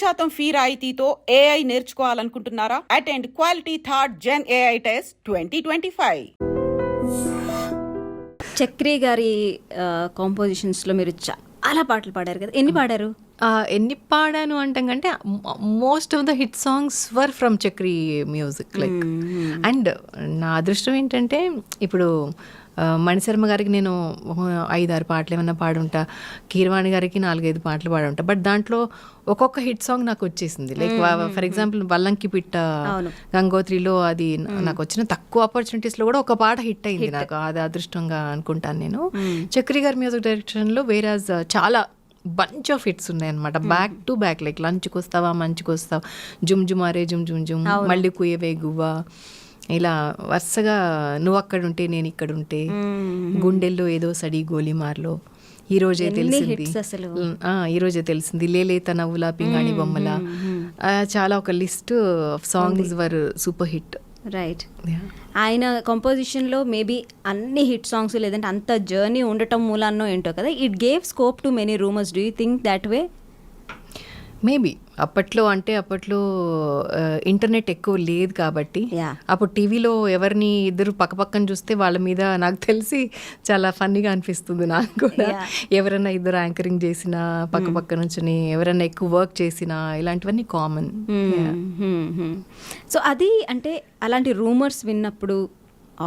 100% fee రాయితీతో AI నేర్చుకోవాలనుకుంటున్నారా? Attend quality thought జెన్ AI test 2025. Chakri గారి కాంపోజిషన్స్లో మీరు చాలా పాటలు పాడారు కదా, ఎన్ని పాడారు? ఎన్ని పాడాను అంటే most of the hit songs were from Chakri music like. And నా అదృష్టం ఏంటంటే ఇప్పుడు మణిశర్మ గారికి నేను 5-6 పాటలు ఏమన్నా పాడుంటా, కీరవాణి గారికి 4-5 పాటలు పాడుంటా. బట్ దాంట్లో ఒక్కొక్క హిట్ సాంగ్ నాకు వచ్చేసింది. లైక్ ఫర్ ఎగ్జాంపుల్ వల్లంకి పిట్ట, గంగోత్రిలో అది నాకు వచ్చిన తక్కువ ఆపర్చునిటీస్లో కూడా ఒక పాట హిట్ అయింది. నాకు అది అదృష్టంగా అనుకుంటాను నేను. చక్రి గారి మ్యూజిక్ డైరెక్షన్లో వేరాజ్ చాలా బంచ్ ఆఫ్ హిట్స్ ఉన్నాయన్నమాట, బ్యాక్ టు బ్యాక్. లైక్ లంచ్కి వస్తావా, మంచుకి వస్తావా, జుమ్ జుమారే జుమ్ జుమ్ జుమ్, మళ్ళీ కుయవే గువ్వా, ఇలా వరుసగా నువ్వు అక్కడుంటే నేను ఇక్కడుంటే, గుండెల్లో ఏదో సడి గోలిమార్లో, ఈరోజే తెలిసింది, లేలేత నవ్వులా, పింగాణి బొమ్మల, చాలా ఒక list of songs were super hit. Right. ఆయన కంపోజిషన్లో మేబీ అన్ని హిట్ సాంగ్స్ లేదంటే అంత జర్నీ ఉండటం మూలాన్నో ఏంటో కదా, it gave scope to many rumours. Do you think that way? Maybe అప్పట్లో ఇంటర్నెట్ ఎక్కువ లేదు కాబట్టి అప్పుడు టీవీలో ఎవరిని ఇద్దరు పక్కపక్కన చూస్తే వాళ్ళ మీద నాకు తెలిసి చాలా ఫన్నీగా అనిపిస్తుంది నాకు కూడా. ఎవరైనా ఇద్దరు యాంకరింగ్ చేసినా, పక్క నుంచి ఎవరైనా ఎక్కువ వర్క్ చేసినా, ఇలాంటివన్నీ కామన్. సో అది అంటే అలాంటి రూమర్స్ విన్నప్పుడు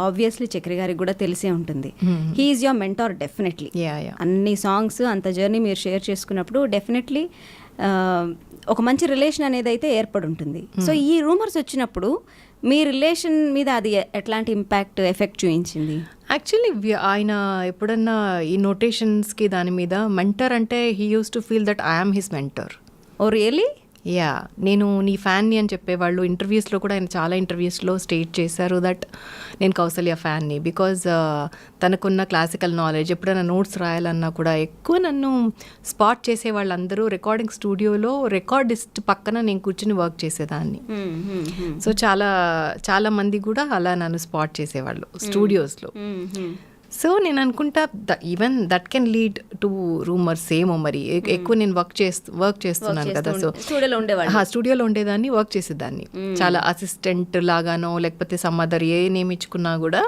ఆబ్వియస్లీ చక్రి గారికి కూడా తెలిసే ఉంటుంది. He is your mentor definitely. అన్ని సాంగ్స్ అంత జర్నీ మీరు షేర్ చేసుకున్నప్పుడు డెఫినెట్లీ ఒక మంచి రిలేషన్ అనేది అయితే ఏర్పడి ఉంటుంది. సో ఈ రూమర్స్ వచ్చినప్పుడు మీ రిలేషన్ మీద అది ఎట్లాంటి ఇంపాక్ట్, ఎఫెక్ట్ చూపించింది? యాక్చువల్లీ ఆయన ఎప్పుడన్నా ఈ నోటేషన్స్కి దాని మీద మెంటర్ అంటే he used to feel that I'm his mentor. Oh really? Yeah, నేను నీ ఫ్యాన్ని అని చెప్పేవాళ్ళు. ఇంటర్వ్యూస్లో కూడా ఆయన చాలా ఇంటర్వ్యూస్లో స్టేట్ చేశారు దట్ నేను కౌసల్య ఫ్యాన్ని. బికాజ్ తనకున్న క్లాసికల్ నాలెడ్జ్, ఎప్పుడైనా నోట్స్ రాయాలన్నా కూడా ఎక్కువ నన్ను స్పాట్ చేసే వాళ్ళందరూ రికార్డింగ్ స్టూడియోలో రికార్డిస్ట్ పక్కన నేను కూర్చుని వర్క్ చేసేదాన్ని. సో చాలా మంది కూడా అలా నన్ను స్పాట్ చేసేవాళ్ళు స్టూడియోస్లో. సో నేను అనుకుంటా even that can lead to rumours ఏమో మరి. ఎక్కువ నేను వర్క్ చేస్తున్నాను కదా, సో స్టూడియోలో ఉండేదాన్ని, వర్క్ చేసేదాన్ని. చాలా అసిస్టెంట్ లాగానో లేకపోతే సమ్ అదర్ ఏ నేమ్ ఇచ్చుకున్నా కూడా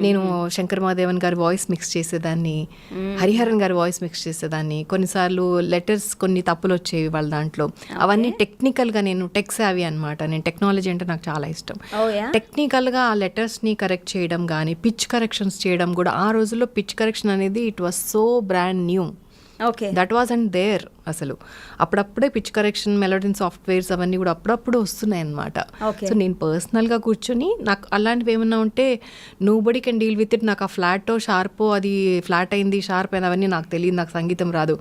నేను శంకర్ మహాదేవన్ గారి వాయిస్ మిక్స్ చేసేదాన్ని, హరిహరన్ గారి వాయిస్ మిక్స్ చేసేదాన్ని. కొన్నిసార్లు లెటర్స్ కొన్ని తప్పులు వచ్చేవి వాళ్ళ దాంట్లో. అవన్నీ టెక్నికల్గా, నేను టెక్ సావి అనమాట. నేను టెక్నాలజీ అంటే నాకు చాలా ఇష్టం. టెక్నికల్గా ఆ లెటర్స్ని కరెక్ట్ చేయడం కానీ, పిచ్ కరెక్షన్స్ చేయడం కూడా. ఆ రోజుల్లో పిచ్ కరెక్షన్ అనేది it was so brand new. That was and there. అసలు అప్పుడప్పుడే పిచ్ కరెక్షన్, మెలోడిన్ సాఫ్ట్వేర్స్ అవన్నీ కూడా అప్పుడప్పుడు వస్తున్నాయి అన్నమాట. సో నేను పర్సనల్గా కూర్చొని నాకు అలాంటివి ఏమన్నా ఉంటే nobody can deal with it. నాకు ఆ ఫ్లాటో షార్పో, అది ఫ్లాట్ అయింది షార్ప్ అయింది అవన్నీ నాకు తెలియదు, నాకు సంగీతం రాదు,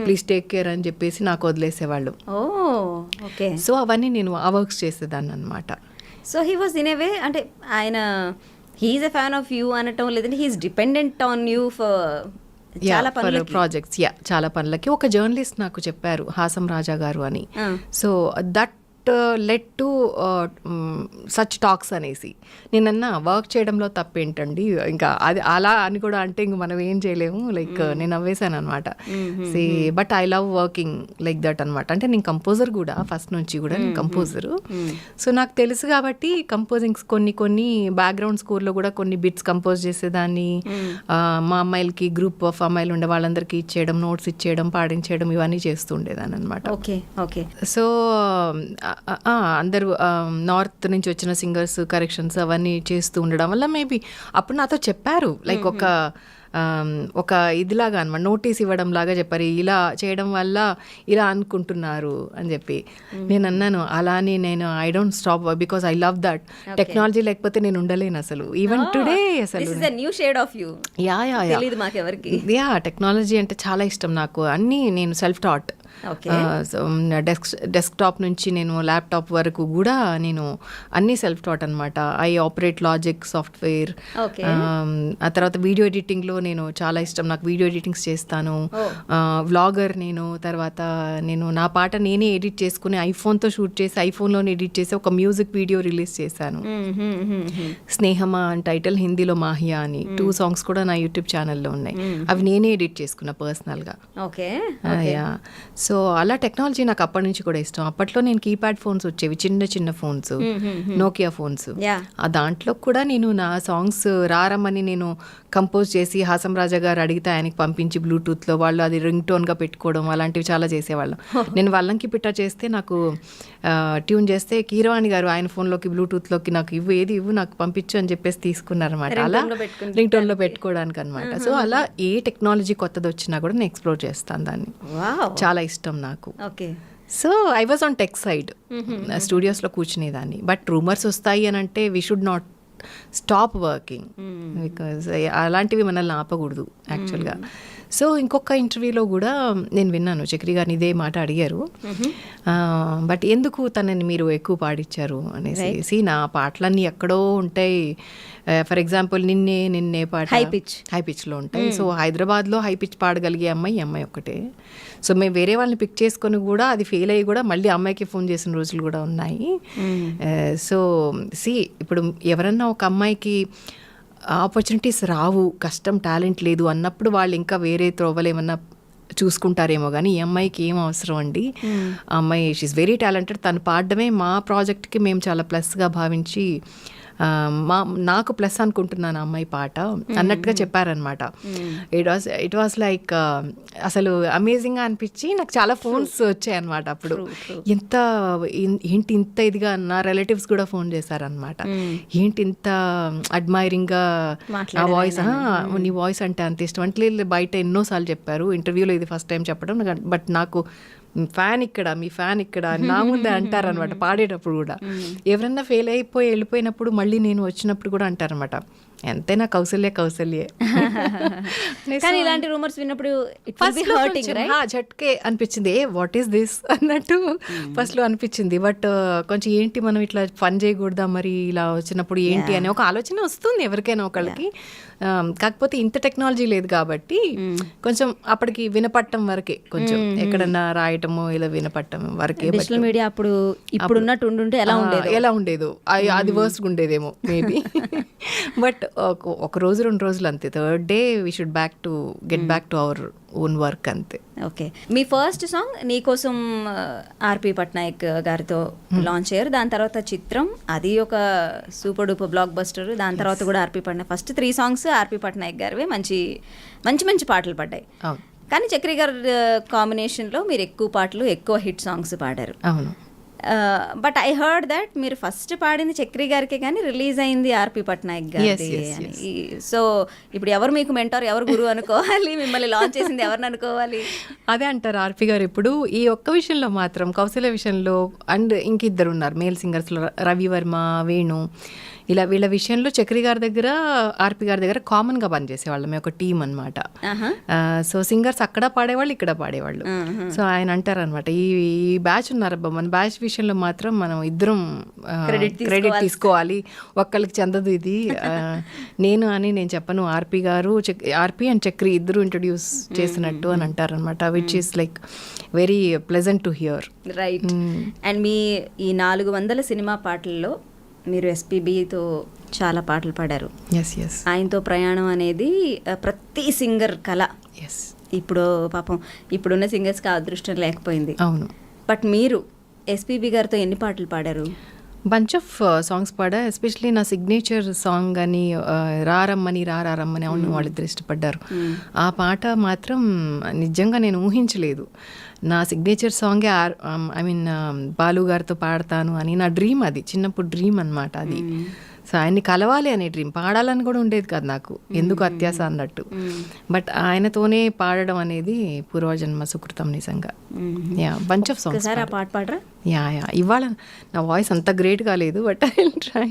ప్లీజ్ టేక్ కేర్ అని చెప్పేసి నాకు వదిలేసేవాళ్ళు. సో అవన్నీ నేను ఆ వర్క్స్ చేసేదాన్ని అనమాట. So he was in a వే, అంటే ఆయన he's a fan of you అనటం లేదంటే he's dependent on you for చాలా ప్రాజెక్ట్స్. చాలా పనులకి. ఒక జర్నలిస్ట్ నాకు చెప్పారు, హాసం రాజా గారు అని. So that led to such talks అనేసి. నేనన్నా వర్క్ చేయడంలో తప్పేంటండి, ఇంకా అది అలా అని కూడా అంటే ఇంక మనం ఏం చేయలేము. లైక్ నేను నవ్వేశాను అనమాట. Say but I love working like that అనమాట. అంటే నేను కంపోజర్ కూడా, ఫస్ట్ నుంచి కూడా నేను కంపోజరు. సో నాకు తెలుసు కాబట్టి కంపోజింగ్స్ కొన్ని బ్యాక్గ్రౌండ్ స్కోర్లో కూడా కొన్ని బిట్స్ కంపోజ్ చేసేదాన్ని. మా అమ్మాయిలకి, గ్రూప్ ఆఫ్ అమ్మాయిలు ఉండే వాళ్ళందరికీ ఇచ్చేయడం, నోట్స్ ఇచ్చేయడం, పాడించేయడం, ఇవన్నీ చేస్తూ ఉండేదాన్ని అనమాట. సో అందరూ నార్త్ నుంచి వచ్చిన సింగర్స్ కరెక్షన్స్ అవన్నీ చేస్తూ ఉండడం వల్ల మేబీ అప్పుడు నాతో చెప్పారు, లైక్ ఒక ఇదిలాగా అనమాట, నోటీస్ ఇవ్వడం లాగా చెప్పారు, ఇలా చేయడం వల్ల ఇలా అనుకుంటున్నారు అని చెప్పి. నేను అన్నాను అలానే నేను I don't stop because I love that. Technology లేకపోతే నేను ఉండలేను అసలు. ఈవెన్ టుడే అసలు టెక్నాలజీ అంటే చాలా ఇష్టం నాకు. అన్నీ నేను సెల్ఫ్ టాట్. డెస్క్టాప్ నుంచి నేను ల్యాప్టాప్ వరకు కూడా నేను అన్నీ సెల్ఫ్ టాట్ అనమాట. I operate logic software. ఆ తర్వాత వీడియో ఎడిటింగ్లో నేను చాలా ఇష్టం, నాకు వీడియో ఎడిటింగ్స్ చేస్తాను. వ్లాగర్ నేను. తర్వాత నేను నా పాట నేనే ఎడిట్ చేసుకుని ఐఫోన్తో షూట్ చేసి ఐఫోన్లోనే ఎడిట్ చేసి ఒక మ్యూజిక్ వీడియో రిలీజ్ చేశాను. స్నేహమా అని టైటిల్, హిందీలో మాహియా అని. 2 songs కూడా నా యూట్యూబ్ ఛానల్లో ఉన్నాయి. అవి నేనే ఎడిట్ చేసుకున్నా పర్సనల్గా. సో సో అలా టెక్నాలజీ నాకు అప్పటి నుంచి కూడా ఇష్టం. అప్పట్లో నేను కీప్యాడ్ ఫోన్స్ వచ్చేవి, చిన్న చిన్న ఫోన్స్, నోకియా ఫోన్స్. ఆ దాంట్లో కూడా నేను నా సాంగ్స్ రారమ్మని నేను కంపోజ్ చేసి హాసం రాజా గారు అడిగితే ఆయనకి పంపించి బ్లూటూత్లో వాళ్ళు అది రింగ్ టోన్గా పెట్టుకోవడం అలాంటివి చాలా చేసేవాళ్ళం. నేను వల్లంకి పిట్ట చేస్తే నాకు ట్యూన్ చేస్తే కీరవాణి గారు ఆయన ఫోన్లోకి బ్లూటూత్లోకి నాకు ఇవ్వు నాకు పంపించు అని చెప్పేసి తీసుకున్నారనమాట. అలా రింగ్ టోన్లో పెట్టుకోవడానికి అనమాట. సో అలా ఏ టెక్నాలజీ కొత్తది వచ్చినా కూడా నేను ఎక్స్ప్లోర్ చేస్తాను దాన్ని. చాలా ఇష్టం నాకు. So I was on tech side, స్టూడియోస్లో కూర్చునేదాన్ని. But rumours వస్తాయి అని అంటే we should not stop working, because అలాంటివి మనల్ని ఆపకూడదు యాక్చువల్గా. సో ఇంకొక ఇంటర్వ్యూలో కూడా నేను విన్నాను, చక్రి గారిని ఇదే మాట అడిగారు, బట్ ఎందుకు తనని మీరు ఎక్కువ పాడిచ్చారు అనేసి. నా పాటలన్నీ ఎక్కడో ఉంటాయి. ఫర్ ఎగ్జాంపుల్ నిన్నే పాట హై పిచ్లో ఉంటాయి. సో హైదరాబాద్లో హై పిచ్ పాడగలిగే అమ్మాయి ఒక్కటే. సో మేము వేరే వాళ్ళని పిక్ చేసుకొని కూడా అది ఫెయిల్ అయ్యి కూడా మళ్ళీ అమ్మాయికి ఫోన్ చేసిన రోజులు కూడా ఉన్నాయి. సో ఇప్పుడు ఎవరన్నా ఒక అమ్మాయికి ఆపర్చునిటీస్ రావు, కష్టం, టాలెంట్ లేదు అన్నప్పుడు వాళ్ళు ఇంకా వేరే త్రోవలు ఏమన్నా చూసుకుంటారేమో, కానీ ఈ అమ్మాయికి ఏం అవసరం అండి, ఆ అమ్మాయి షీఈస్ వెరీ టాలెంటెడ్, తను పాడడమే మా ప్రాజెక్ట్కి మేము చాలా ప్లస్గా భావించి నాకు ప్లస్ అనుకుంటున్నాను అమ్మాయి పాట అన్నట్టుగా చెప్పారనమాట. ఇట్ వాస్ లైక్ అసలు అమేజింగ్గా అనిపించి నాకు చాలా ఫోన్స్ వచ్చాయి అనమాట. అప్పుడు ఏంటి ఇంత ఇదిగా, నా రిలేటివ్స్ కూడా ఫోన్ చేశారనమాట, ఏంటి ఇంత అడ్మైరింగ్గా ఆ వాయిస్, నీ వాయిస్ అంటే అంత ఇష్టం అంటే. బయట ఎన్నోసార్లు చెప్పారు, ఇంటర్వ్యూలో ఇది ఫస్ట్ టైం చెప్పడం, బట్ నాకు మీ ఫ్యాన్ ఇక్కడ నా ముందే అంటారనమాట పాడేటప్పుడు కూడా. ఎవరన్నా ఫెయిల్ అయిపోయి వెళ్ళిపోయినప్పుడు మళ్ళీ నేను వచ్చినప్పుడు కూడా అంటారనమాట, ఎంతైనా కౌసల్యే. కానీ ఇలాంటి రూమర్స్ విన్నప్పుడు జట్కే అనిపించింది, వాట్ ఈస్ దిస్ అన్నట్టు ఫస్ట్లో అనిపించింది. బట్ కొంచెం ఏంటి మనం ఇట్లా ఫన్ చేయకూడదా మరి ఇలా వచ్చినప్పుడు ఏంటి అనే ఒక ఆలోచన వస్తుంది ఎవరికైనా ఒకళ్ళకి. కాకపోతే ఇంత టెక్నాలజీ లేదు కాబట్టి కొంచెం అప్పటికి వినపట్టం వరకే, కొంచెం ఎక్కడన్నా రాయటము ఇలా వినపట్టం వరకే. సోషల్ మీడియా అప్పుడు ఇప్పుడున్నట్టు ఉండుంటే ఎలా ఉండేదో, అది వర్స్ట్గా ఉండేదేమో మేబీ. బట్ ఒక రోజు 2 రోజులు అంతే, third day we should get back to our own work అంతే. ఓకే, మీ ఫస్ట్ సాంగ్ నీకోసం ఆర్పి పట్నాయక్ గారితో లాంచ్ అయ్యారు. దాని తర్వాత చిత్రం, అది ఒక సూపర్ డూపర్ బ్లాక్ బస్టర్. దాని తర్వాత కూడా ఆర్పి పట్నాయక్, ఫస్ట్ 3 సాంగ్స్ ఆర్పి పట్నాయక్ గారివే, మంచి పాటలు పడ్డాయి. కానీ చక్రి గారి కాంబినేషన్లో మీరు ఎక్కువ పాటలు, ఎక్కువ హిట్ సాంగ్స్ పాడారు. అవును. బట్ ఐ హర్డ్ దట్ మీరు ఫస్ట్ పాడింది చక్రి గారికి, కానీ రిలీజ్ అయింది ఆర్పి పట్నాయక్ గారి. సో ఇప్పుడు ఎవరు మీకు మెంటార్, ఎవరు గురువు అనుకోవాలి, మిమ్మల్ని లాంచ్ చేసింది ఎవరిని అనుకోవాలి? అదే అంటారు ఆర్పి గారు ఎప్పుడు. ఈ ఒక్క విషయంలో మాత్రం, కౌశల్య విషయంలో, అండ్ ఇంకిద్దరు ఉన్నారు మేల్ సింగర్స్లో, రవివర్మ, వేణు, ఇలా వీళ్ళ విషయంలో చక్రి గారి దగ్గర, ఆర్పి గారి దగ్గర కామన్గా పనిచేసేవాళ్ళం, మేము ఒక టీం అనమాట. సో సింగర్స్ అక్కడ పాడేవాళ్ళు, ఇక్కడ పాడేవాళ్ళు. సో ఆయన అంటారనమాట, ఈ బ్యాచ్ ఉన్నారబ్బా, మన బ్యాచ్ విషయంలో మాత్రం మనం ఇద్దరం క్రెడిట్ తీసుకోవాలి, ఒక్కళ్ళకి చెందదు ఇది. నేను చెప్పను, ఆర్పి అండ్ చక్రి ఇద్దరు ఇంట్రడ్యూస్ చేసినట్టు అని అంటారనమాట, which is like very pleasant to hear. Right. And మీ ఈ 400 సినిమా పాటల్లో మీరు ఎస్పీబీతో చాలా పాటలు పాడారు. ఆయనతో ప్రయాణం అనేది ప్రతి సింగర్ కళ. ఇప్పుడు పాపం ఇప్పుడున్న సింగర్స్కి ఆ అదృష్టం లేకపోయింది. అవును. బట్ మీరు ఎస్పీబీ గారితో ఎన్ని పాటలు పాడారు? బంచ్ ఆఫ్ సాంగ్స్ పాడా. ఎస్పెషలీ నా సిగ్నేచర్ సాంగ్ అని రారమ్మని అవును వాళ్ళిద్దరు ఇష్టపడ్డారు. ఆ పాట మాత్రం నిజంగా నేను ఊహించలేదు. నా సిగ్నేచర్ సాంగే బాలు గారితో పాడతాను అని నా డ్రీమ్, అది చిన్నప్పుడు డ్రీమ్ అనమాట అది. సో ఆయన్ని కలవాలి అనే డ్రీమ్, పాడాలని కూడా ఉండేది కాదు నాకు, ఎందుకు అత్యాస అన్నట్టు. బట్ ఆయనతోనే పాడడం అనేది పూర్వజన్మ సుకృతం నిజంగా. Bunch of songs. పాట పాడరా? ఇవాళ నా వాయిస్ అంత గ్రేట్ కాలేదు, బట్ ఐ విల్ ట్రై.